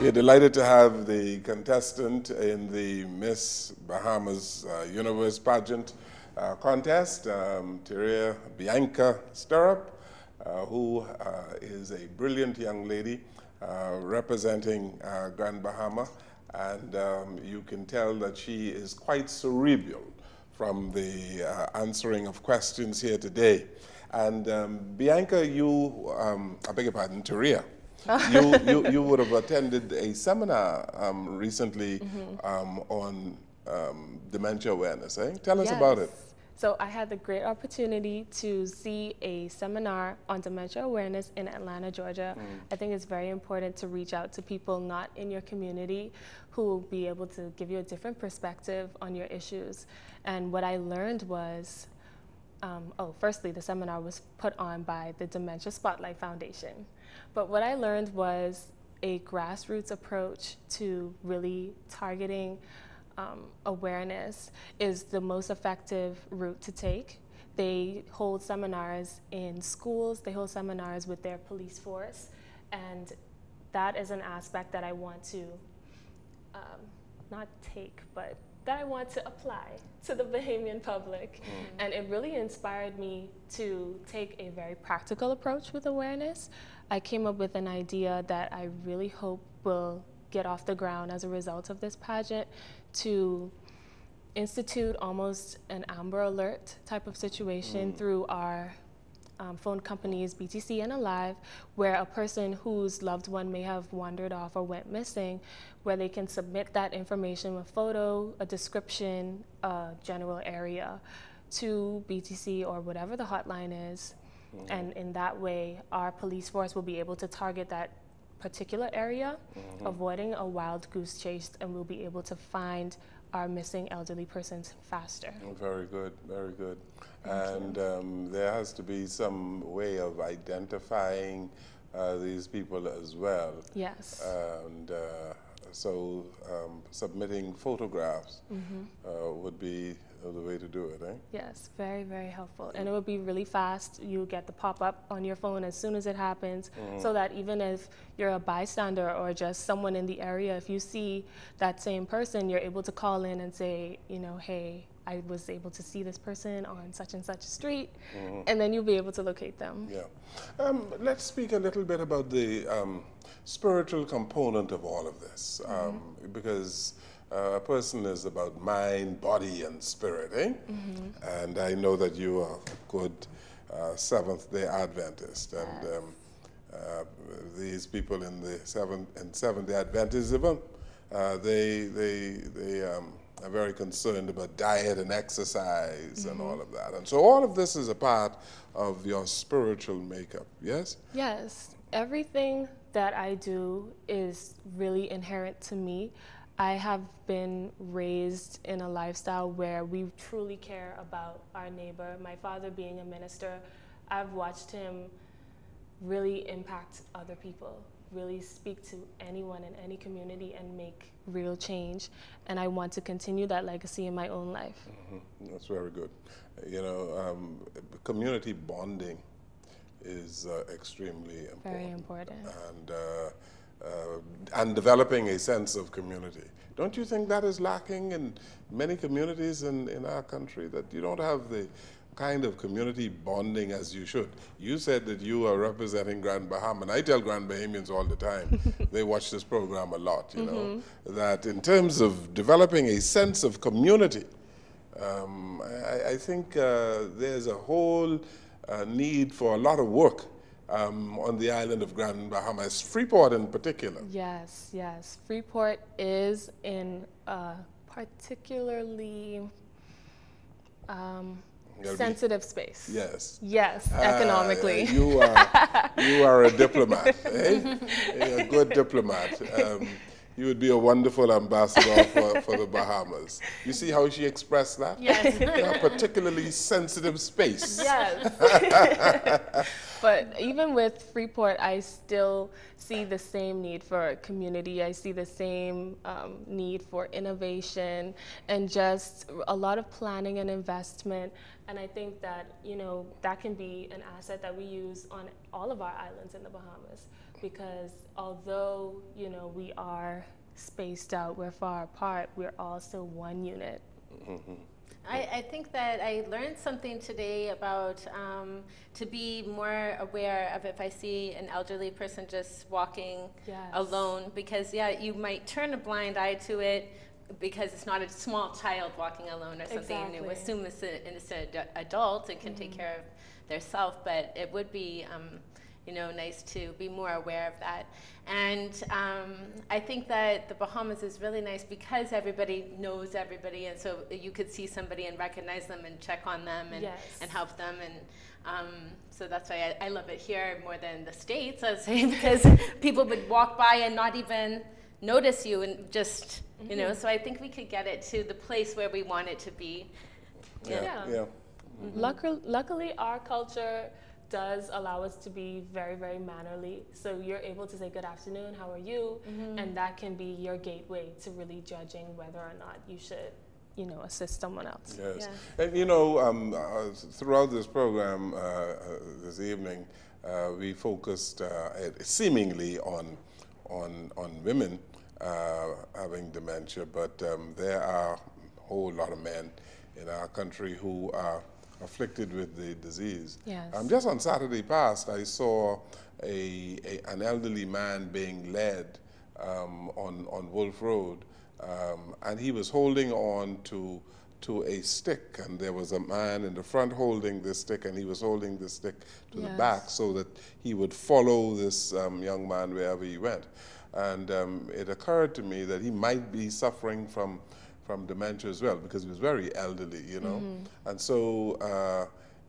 We're delighted to have the contestant in the Miss Bahamas Universe pageant contest, Tarea Bianca Sturrup, who is a brilliant young lady representing Grand Bahama, and you can tell that she is quite cerebral from the answering of questions here today. And Bianca, you, I beg your pardon, Tarea, you would have attended a seminar recently on Dementia Awareness, eh? Tell us about it. So I had the great opportunity to see a seminar on dementia awareness in Atlanta, Georgia. I think it's very important to reach out to people not in your community who will be able to give you a different perspective on your issues. And what I learned was, firstly, the seminar was put on by the Dementia Spotlight Foundation. But what I learned was a grassroots approach to really targeting awareness is the most effective route to take. They hold seminars in schools, they hold seminars with their police force, and that is an aspect that I want to not take, but that I want to apply to the Bahamian public. And it really inspired me to take a very practical approach with awareness. I came up with an idea that I really hope will get off the ground as a result of this pageant, to institute almost an Amber Alert type of situation through our phone companies, BTC and Alive, where a person whose loved one may have wandered off or went missing, where they can submit that information, a photo, a description, a general area, to BTC or whatever the hotline is. And in that way, our police force will be able to target that particular area, avoiding a wild goose chase, and we'll be able to find our missing elderly persons faster. Very good, very good. And there has to be some way of identifying these people as well. Yes. And so submitting photographs would be the way to do it, eh? Yes, very, very helpful. And it would be really fast. You get the pop-up on your phone as soon as it happens, so that even if you're a bystander or just someone in the area, if you see that same person, you're able to call in and say, you know, hey, I was able to see this person on such and such a street, and then you'll be able to locate them. Yeah. Let's speak a little bit about the spiritual component of all of this, because a person is about mind, body, and spirit, eh? And I know that you are a good Seventh-day Adventist, and these people in the Seventh-day Adventism, they are very concerned about diet and exercise and all of that. And so all of this is a part of your spiritual makeup, yes? Yes. Everything that I do is really inherent to me. I have been raised in a lifestyle where we truly care about our neighbor. My father being a minister, I've watched him really impact other people, really speak to anyone in any community and make real change. And I want to continue that legacy in my own life. That's very good. You know, community bonding is extremely important. Very important. And developing a sense of community. Don't you think that is lacking in many communities in our country, that you don't have the kind of community bonding as you should? You said that you are representing Grand Bahama, and I tell Grand Bahamians all the time, they watch this program a lot, you know, that in terms of developing a sense of community, I think there's a whole need for a lot of work on the island of Grand Bahamas, Freeport in particular. Yes, yes. Freeport is in a particularly sensitive space. Yes. Yes, economically. You are a diplomat, eh? You're a good diplomat. You would be a wonderful ambassador for the Bahamas. You see how she expressed that? Yes. A particularly sensitive space. Yes. But even with Freeport, I still see the same need for community. I see the same need for innovation and just a lot of planning and investment And I think that, you know, that can be an asset that we use on all of our islands in the Bahamas, because although, you know, we are spaced out, we're far apart, we're all still one unit. Mm-hmm. I think that I learned something today about to be more aware of if I see an elderly person just walking alone, because you might turn a blind eye to it because it's not a small child walking alone or something. Exactly. You assume it's an innocent adult and can take care of themselves, but it would be you know, nice to be more aware of that. And I think that the Bahamas is really nice because everybody knows everybody, and so you could see somebody and recognize them and check on them and help them. And so that's why I love it here more than the States, I would say, because people would walk by and not even notice you and just, you know, so I think we could get it to the place where we want it to be. Yeah. Mm-hmm. Luckily, our culture does allow us to be very, very mannerly. So you're able to say, good afternoon, how are you? Mm-hmm. And that can be your gateway to really judging whether or not you should, you know, assist someone else. Yes. Yeah. And you know, throughout this program this evening, we focused seemingly on women having dementia, but there are a whole lot of men in our country who are afflicted with the disease. Yes. Just on Saturday past, I saw an elderly man being led on Wolf Road, and he was holding on to a stick, and there was a man in the front holding this stick, and he was holding the stick to the back so that he would follow this young man wherever he went. And it occurred to me that he might be suffering from dementia as well, because he was very elderly, you know. Mm-hmm. And so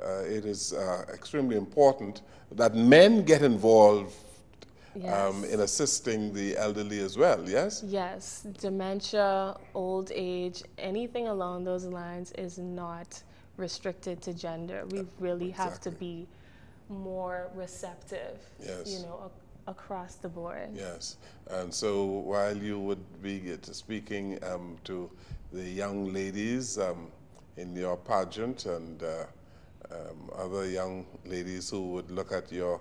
it is extremely important that men get involved in assisting the elderly as well, yes? Yes, dementia, old age, anything along those lines is not restricted to gender. We really have to be more receptive, you know, across the board. Yes, and so while you would be speaking to the young ladies in your pageant and other young ladies who would look at your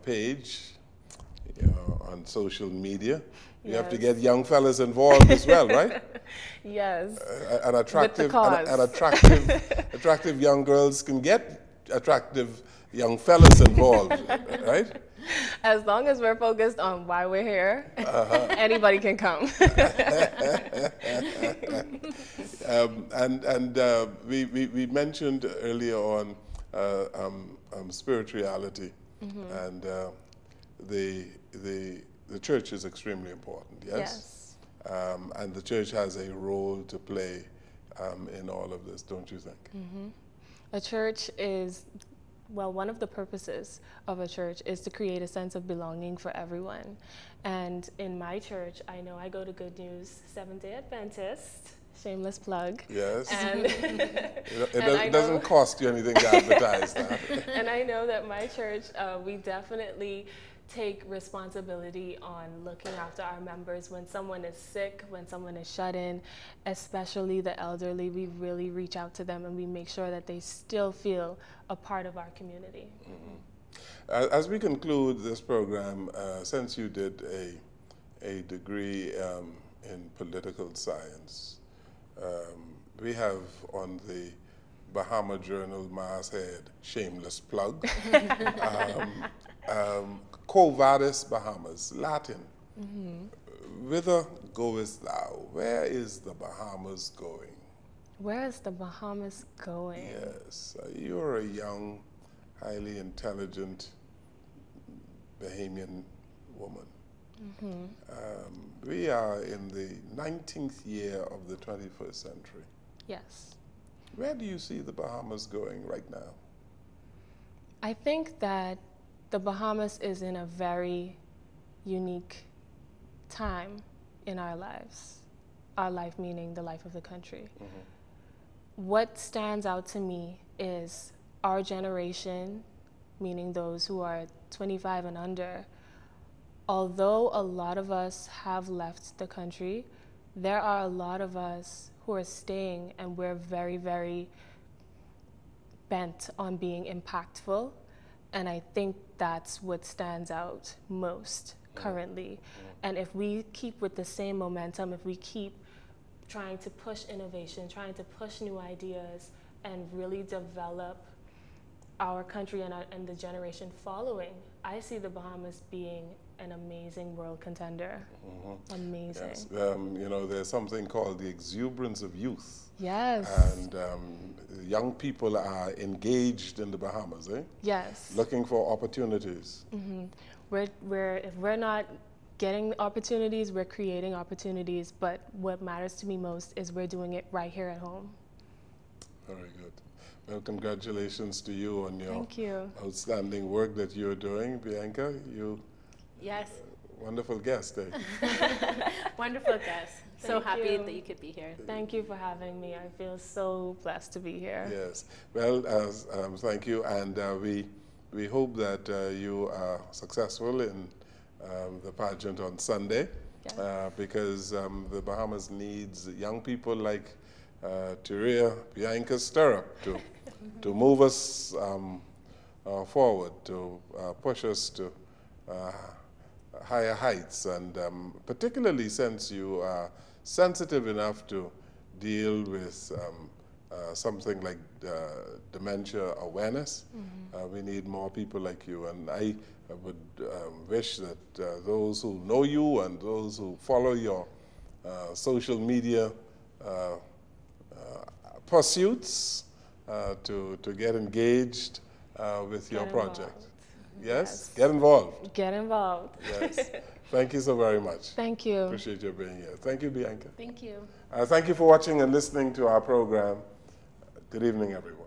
page on social media, you have to get young fellas involved as well, right? Yes. And attractive young girls can get attractive young fellas involved, right? As long as we're focused on why we're here, anybody can come. We mentioned earlier on spirituality, and the church is extremely important, yes? And the church has a role to play in all of this, don't you think? Mm-hmm. A church is, well, one of the purposes of a church is to create a sense of belonging for everyone. And in my church, I know I go to Good News Seventh-day Adventist, shameless plug. Yes. And it doesn't cost you anything to advertise that. And I know that my church, we definitely take responsibility on looking after our members. When someone is sick, when someone is shut in, especially the elderly, we really reach out to them and we make sure that they still feel a part of our community. Mm-hmm. As we conclude this program, since you did a degree in political science, we have on the Bahama Journal masthead, shameless plug, Quo Vadis Bahamas, Latin. Mm-hmm. Whither goest thou? Where is the Bahamas going? Where is the Bahamas going? Yes, you're a young, highly intelligent Bahamian woman. Mm-hmm. We are in the 19th year of the 21st century. Yes. Where do you see the Bahamas going right now? I think that the Bahamas is in a very unique time in our lives. Our life meaning the life of the country. Mm-hmm. What stands out to me is our generation, meaning those who are 25 and under. Although a lot of us have left the country, there are a lot of us who are staying, and we're very, very bent on being impactful. And I think that's what stands out most currently. And if we keep with the same momentum, if we keep trying to push innovation, trying to push new ideas, and really develop our country and the generation following, I see the Bahamas being an amazing world contender. Amazing. Yes. You know, there's something called the exuberance of youth. Yes. And young people are engaged in the Bahamas, eh? Yes. Looking for opportunities. If we're not getting opportunities, we're creating opportunities, but what matters to me most is we're doing it right here at home. Very good. Well, congratulations to you on your Thank you. outstanding work that you're doing, Bianca. You Yes. wonderful guest, eh? Wonderful guest. So Thank happy you. that you could be here. Thank you for having me. I feel so blessed to be here. Yes. Well, thank you, and we hope that you are successful in the pageant on Sunday, because the Bahamas needs young people like Tarea, Bianca, Sturrup to move us forward, to push us to higher heights, and particularly since you are sensitive enough to deal with something like Dementia Awareness. We need more people like you, and I would wish that those who know you and those who follow your social media pursuits to get engaged with your project. Yes? Get involved. Get involved. Yes. Thank you so very much. Thank you. Appreciate you being here. Thank you, Bianca. Thank you. Thank you for watching and listening to our program. Good evening, everyone.